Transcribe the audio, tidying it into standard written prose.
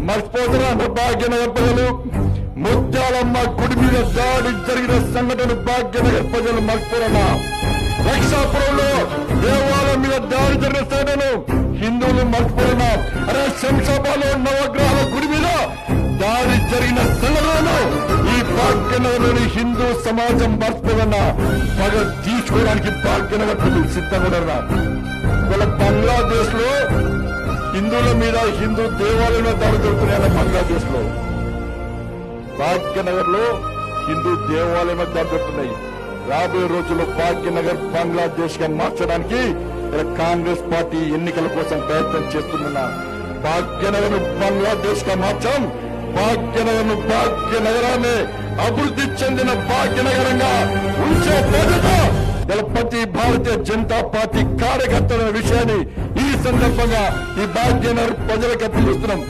మర్చిపోతున్న భాగ్యనగర్ ప్రజలు ముత్యాలమ్మ గుడి మీద దాడి జరిగిన సంఘటన భాగ్యనగర్ ప్రజలు మర్చిపోరన్నా. రక్షాపురంలో దేవాలయం మీద దాడి జరిగిన సంఘటనను హిందువులు మర్చిపోరన్నా. అరే శంషాబాద్లో నవగ్రహాల గుడి మీద దాడి జరిగిన సంఘటనను ఈ భాగ్యనగర్లోని హిందూ సమాజం మర్చిపోరన్నా. పగ తీసుకోవడానికి భాగ్యనగర్ ప్రజలు సిద్ధంగా ఉన్నా. ఇవాళ బంగ్లాదేశ్ లో హిందువుల మీద హిందూ దేవాలయంలో దాడి జరుగుతున్నాయన్న బంగ్లాదేశ్ లో. భాగ్యనగర్ లో హిందూ దేవాలయం దాడి జరుగుతున్నాయి. రాబోయే రోజుల్లో భాగ్యనగర్ బంగ్లాదేశ్ గా మార్చడానికి కాంగ్రెస్ పార్టీ ఎన్నికల కోసం ప్రయత్నం చేస్తున్న భాగ్యనగర్ ను బంగ్లాదేశ్ గా మార్చాం. భాగ్యనగర్ ను భాగ్యనగరాన్ని అభివృద్ధి చెందిన భాగ్యనగరంగా ఉంచే బాధ్యత ప్రతి భారతీయ జనతా పార్టీ కార్యకర్తల విషయాన్ని ఈ సందర్భంగా ఈ భాగ్యనగర్ ప్రజలకు తెలియజేస్తున్నాం.